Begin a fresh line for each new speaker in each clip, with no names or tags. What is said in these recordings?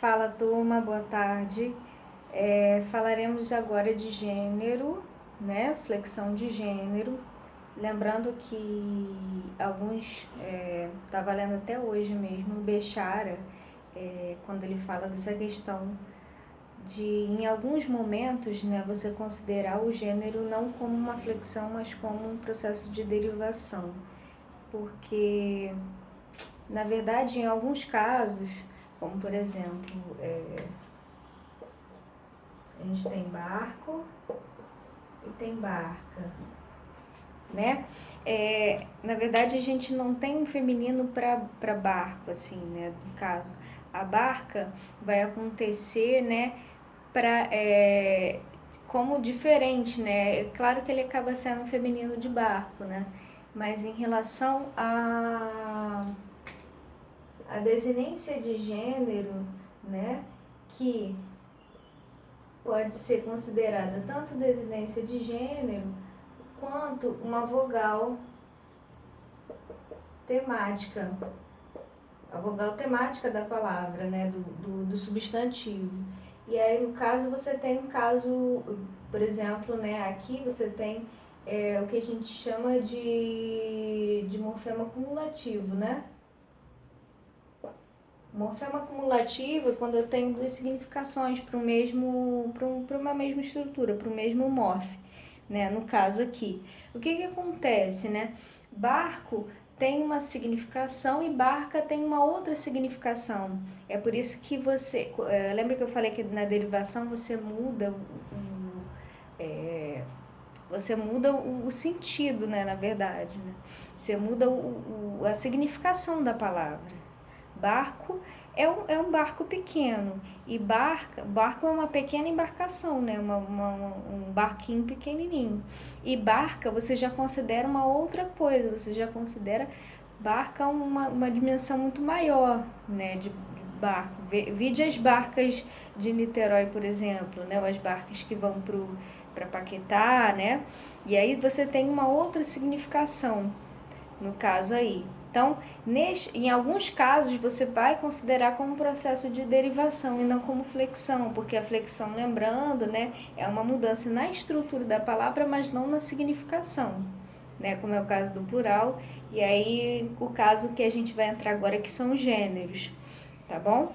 Fala, turma, boa tarde. Falaremos agora de gênero, né? Flexão de gênero. Lembrando que alguns, tá valendo até hoje mesmo, o Bechara, quando ele fala dessa questão de, em alguns momentos, né, você considerar o gênero não como uma flexão, mas como um processo de derivação. Porque, na verdade, em alguns casos, como por exemplo, a gente tem barco e tem barca, né? Na verdade, a gente não tem um feminino para barco, assim, né? No caso, a barca vai acontecer, né? Como diferente, né? É claro que ele acaba sendo um feminino de barco, né? Mas em relação a desinência de gênero, né? Que pode ser considerada tanto desinência de gênero quanto uma vogal temática, a vogal temática da palavra, né, do substantivo. E aí, no caso, você tem um caso, por exemplo, né, aqui você tem o que a gente chama de morfema cumulativo, né? Morfema cumulativo é quando eu tenho duas significações para uma mesma estrutura, para o mesmo morfe, né? No caso aqui. O que acontece, né? Barco tem uma significação e barca tem uma outra significação. É por isso que lembra que eu falei que na derivação você muda o sentido, né? Na verdade, né? Você muda a significação da palavra. Barco é um barco pequeno e barco é uma pequena embarcação, né? Um barquinho pequenininho. E barca você já considera uma outra coisa, você já considera barca uma dimensão muito maior, né? De barco. Vide as barcas de Niterói, por exemplo, né? As barcas que vão para Paquetá, né? E aí você tem uma outra significação no caso aí. Então, em alguns casos, você vai considerar como um processo de derivação e não como flexão, porque a flexão, lembrando, né, é uma mudança na estrutura da palavra, mas não na significação, né, como é o caso do plural, e aí o caso que a gente vai entrar agora, que são os gêneros, tá bom?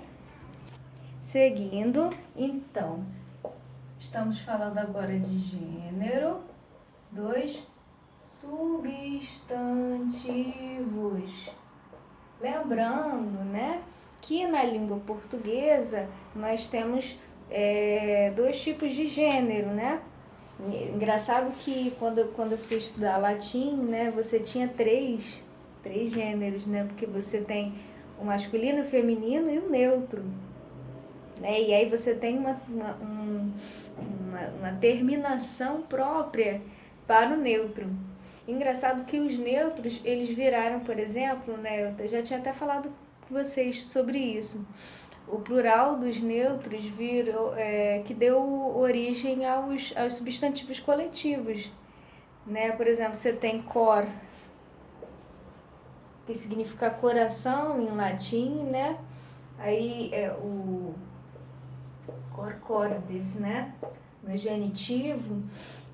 Seguindo, então, estamos falando agora de gênero, substantivos. Lembrando, né, que na língua portuguesa nós temos dois tipos de gênero, né? Engraçado que quando eu fui estudar latim, né, você tinha três gêneros, né? Porque você tem o masculino, o feminino e o neutro, né? E aí você tem uma terminação própria para o neutro. Engraçado que os neutros, eles viraram, por exemplo, né, eu já tinha até falado com vocês sobre isso. O plural dos neutros virou, que deu origem aos substantivos coletivos. Né? Por exemplo, você tem cor, que significa coração em latim, né? Aí o cor cordis, né? No genitivo.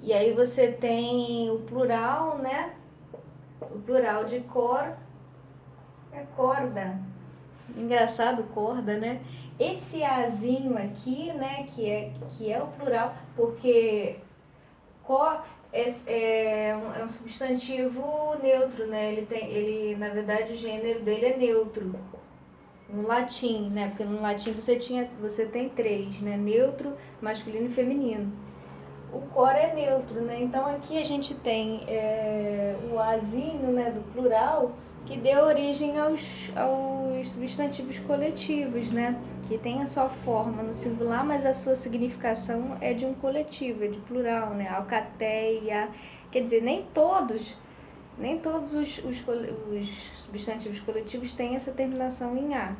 E aí você tem o plural, né? O plural de cor é corda. Engraçado, corda, né? Esse azinho aqui, né? Que é o plural, porque cor é um substantivo neutro, né? Ele, na verdade, o gênero dele é neutro. No latim, né? Porque no latim você tem três, né? Neutro, masculino e feminino. O cor é neutro, né? Então aqui a gente tem o azinho, né, do plural, que deu origem aos substantivos coletivos, né? Que tem a sua forma no singular, mas a sua significação é de um coletivo, é de plural, né? Alcateia, quer dizer, nem todos os substantivos coletivos têm essa terminação em A,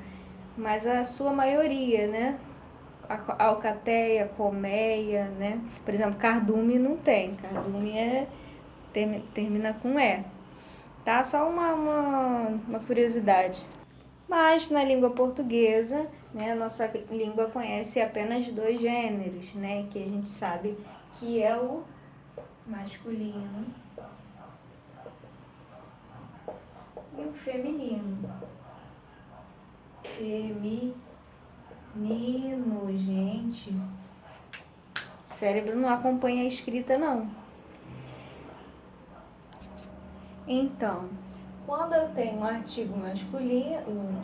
mas a sua maioria, né? Alcateia, colmeia, né? Por exemplo, cardume não tem. Cardume termina com E. Tá? Só uma curiosidade. Mas na língua portuguesa, né, a nossa língua conhece apenas 2 gêneros, né, que a gente sabe que é o masculino e o feminino. Feminino, gente. O cérebro não acompanha a escrita, não. Então, quando eu tenho um artigo masculino,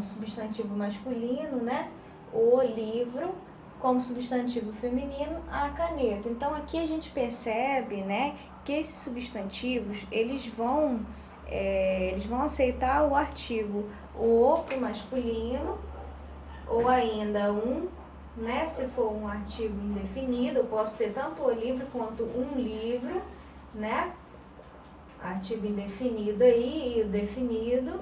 substantivo masculino, né? O livro, como substantivo feminino, a caneta. Então, aqui a gente percebe, né, que esses substantivos, eles vão aceitar o artigo o pro masculino, ou ainda um, né? Se for um artigo indefinido, eu posso ter tanto o livro quanto um livro, né? Artigo indefinido aí e o definido.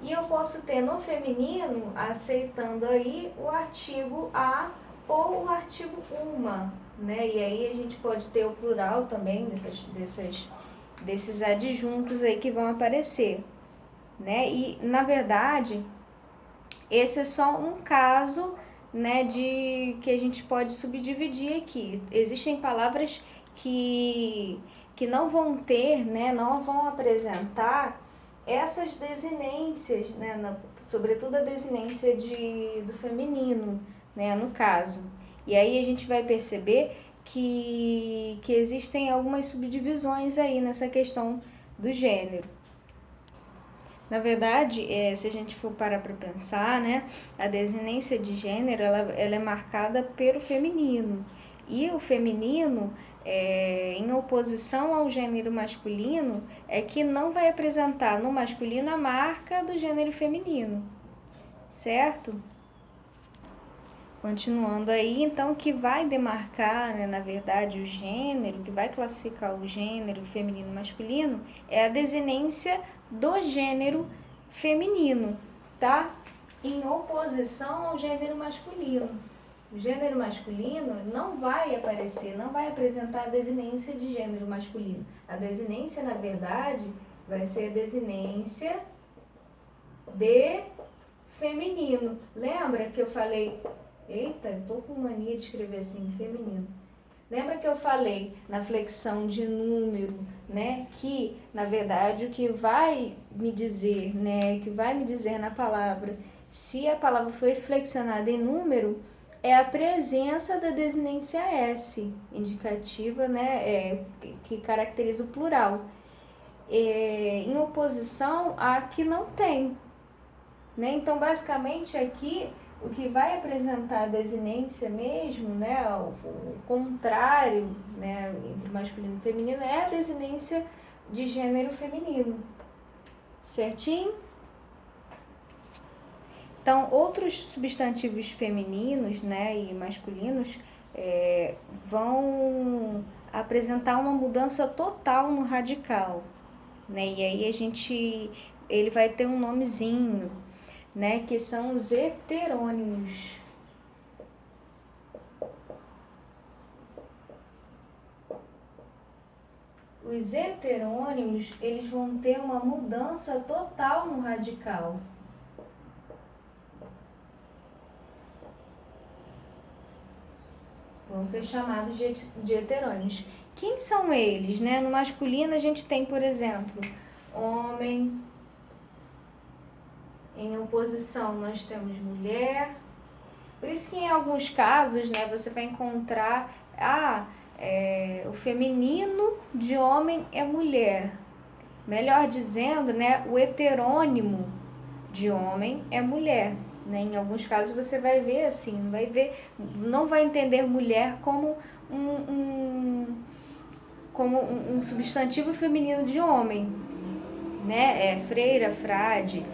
E eu posso ter no feminino, aceitando aí o artigo a ou o artigo uma, né? E aí a gente pode ter o plural também desses adjuntos aí que vão aparecer, né? E na verdade, esse é só um caso, né, de que a gente pode subdividir aqui. Existem palavras que não vão ter, né, não vão apresentar essas desinências, né, sobretudo a desinência do feminino, né, no caso. E aí a gente vai perceber que existem algumas subdivisões aí nessa questão do gênero. Na verdade, se a gente for parar para pensar, né, a desinência de gênero ela é marcada pelo feminino. E o feminino, em oposição ao gênero masculino, é que não vai apresentar no masculino a marca do gênero feminino, certo? Continuando aí, então, o que vai demarcar, né, na verdade, o gênero, que vai classificar o gênero feminino e masculino, é a desinência do gênero feminino, tá? Em oposição ao gênero masculino. O gênero masculino não vai aparecer, não vai apresentar a desinência de gênero masculino. A desinência, na verdade, vai ser a desinência de feminino. Lembra que eu falei... Eita, eu tô com mania de escrever assim, feminino. Lembra que eu falei na flexão de número, né? Que, na verdade, o que vai me dizer, né? Que vai me dizer na palavra, se a palavra foi flexionada em número, é a presença da desinência S, indicativa, né? Que caracteriza o plural. Em oposição a que não tem, né? Então, basicamente, aqui... O que vai apresentar a desinência mesmo, né, o contrário, né, entre masculino e feminino, é a desinência de gênero feminino. Certinho? Então, outros substantivos femininos, né, e masculinos vão apresentar uma mudança total no radical, né, e aí ele vai ter um nomezinho, né, que são os heterônimos. Os heterônimos, eles vão ter uma mudança total no radical. Vão ser chamados de heterônimos. Quem são eles, né? No masculino a gente tem, por exemplo, homem. Em oposição, nós temos mulher. Por isso que em alguns casos, né, você vai encontrar o feminino de homem é mulher. Melhor dizendo, né, o heterônimo de homem é mulher. Né? Em alguns casos você vai ver assim, não vai entender mulher como um substantivo feminino de homem. Né? Freira, frade,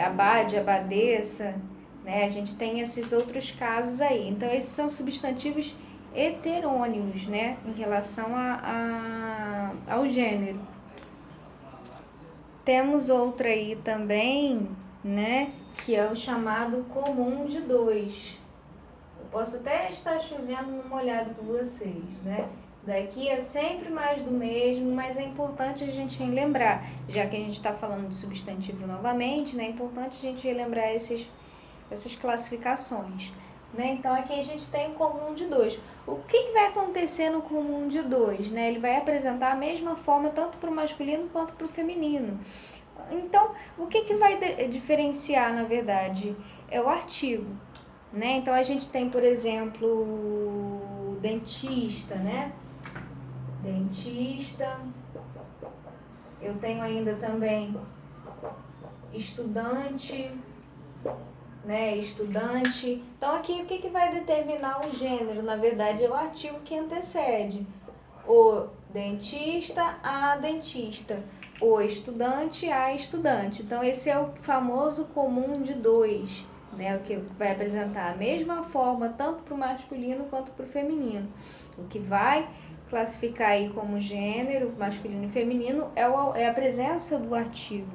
abade, abadesa, né? A gente tem esses outros casos aí. Então, esses são substantivos heterônimos, né? Em relação ao gênero. Temos outra aí também, né? Que é o chamado comum de 2. Eu posso até estar chovendo uma olhada com vocês, né? Daqui é sempre mais do mesmo, mas é importante a gente relembrar, já que a gente está falando de substantivo novamente, né? É importante a gente relembrar essas classificações. Né? Então aqui a gente tem o comum de 2. O que vai acontecer no comum de 2? Né? Ele vai apresentar a mesma forma tanto para o masculino quanto para o feminino. Então, o que vai diferenciar, na verdade, é o artigo. Né? Então a gente tem, por exemplo, o dentista, né? Dentista. Eu tenho ainda também estudante, né? Estudante. Então aqui o que vai determinar o gênero? Na verdade é o artigo que antecede. O dentista, a dentista. O estudante, a estudante. Então esse é o famoso comum de 2, né? O que vai apresentar a mesma forma tanto para o masculino quanto para o feminino. O que vai classificar aí como gênero, masculino e feminino, é a presença do artigo,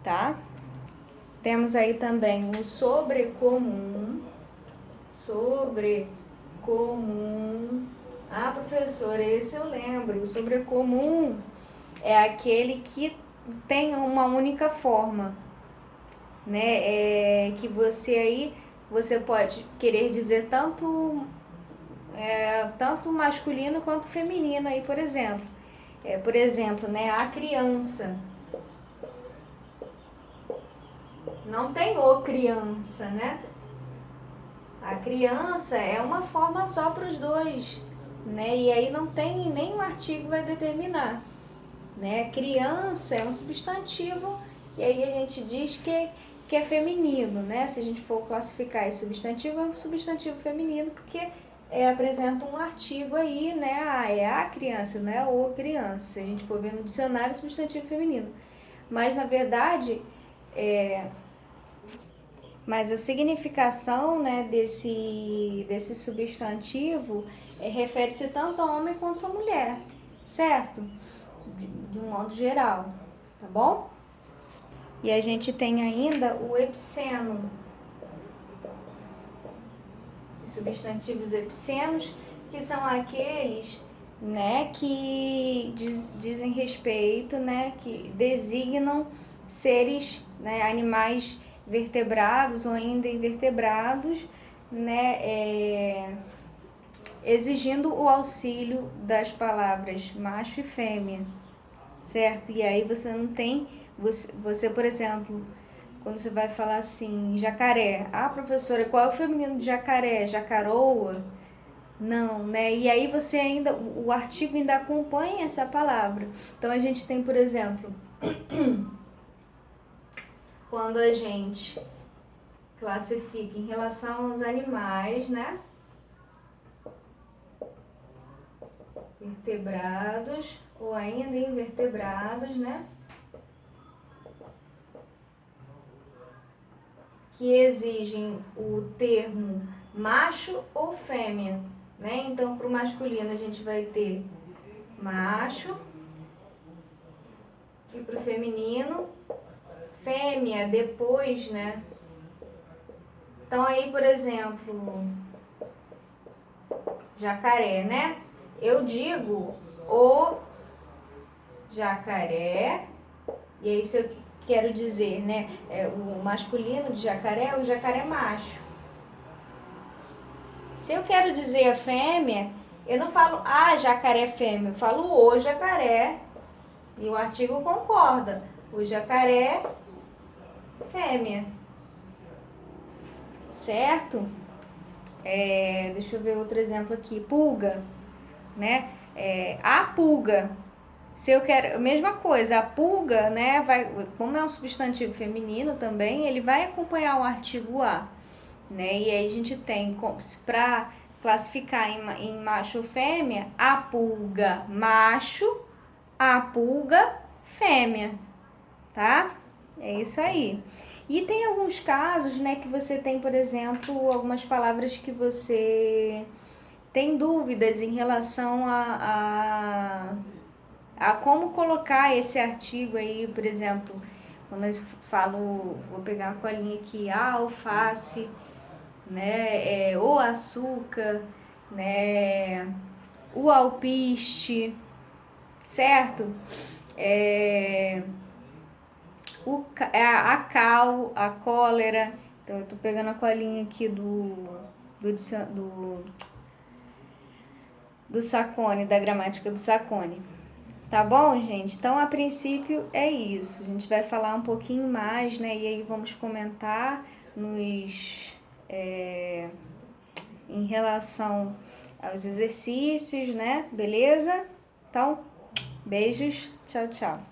tá? Temos aí também o sobrecomum. Sobrecomum. Ah, professora, esse eu lembro. O sobrecomum é aquele que tem uma única forma, né? Que você pode querer dizer tanto masculino quanto feminino aí, por exemplo. Por exemplo, né? A criança. Não tem o criança, né? A criança é uma forma só para os dois, né? E aí não tem nenhum artigo vai determinar, né? Criança é um substantivo e aí a gente diz que é feminino, né? Se a gente for classificar esse substantivo, é um substantivo feminino porque apresenta um artigo aí, né? É a criança, não é o criança. Se a gente for ver no dicionário, é substantivo feminino. Mas na verdade mas a significação, né, desse substantivo refere-se tanto a homem quanto a mulher, certo? De um modo geral, tá bom? E a gente tem ainda o epiceno, os substantivos epicenos, que são aqueles, né, que dizem respeito, né, que designam seres, né, animais vertebrados ou ainda invertebrados, né, exigindo o auxílio das palavras macho e fêmea, certo? E aí você não tem, você por exemplo, quando você vai falar assim, jacaré, professora, qual é o feminino de jacaré? Jacaroa? Não, né? E aí você ainda, o artigo ainda acompanha essa palavra. Então a gente tem, por exemplo, quando a gente classifica em relação aos animais, né? Vertebrados ou ainda invertebrados, né? Que exigem o termo macho ou fêmea, né? Então, para o masculino a gente vai ter macho e para o feminino fêmea depois, né? Então aí, por exemplo, jacaré, né? Eu digo o jacaré, e aí se eu quero dizer, né, o masculino de jacaré, o jacaré macho. Se eu quero dizer a fêmea, eu não falo jacaré fêmea, eu falo o jacaré, e o artigo concorda, o jacaré fêmea, certo? Deixa eu ver outro exemplo aqui, pulga, né? A pulga. Se eu quero, a mesma coisa, a pulga, né, como é um substantivo feminino também, ele vai acompanhar o artigo a, né? E aí a gente tem, para classificar em macho ou fêmea, a pulga macho, a pulga fêmea, tá? É isso aí. E tem alguns casos, né, que você tem, por exemplo, algumas palavras que você tem dúvidas em relação a como colocar esse artigo aí, por exemplo, quando eu falo, vou pegar uma colinha aqui, a alface, né, o açúcar, né, o alpiste, certo? A cal, a cólera. Então, eu tô pegando a colinha aqui do Sacone, da gramática do Sacone. Tá bom, gente? Então, a princípio é isso. A gente vai falar um pouquinho mais, né? E aí vamos comentar em relação aos exercícios, né? Beleza? Então, beijos. Tchau, tchau.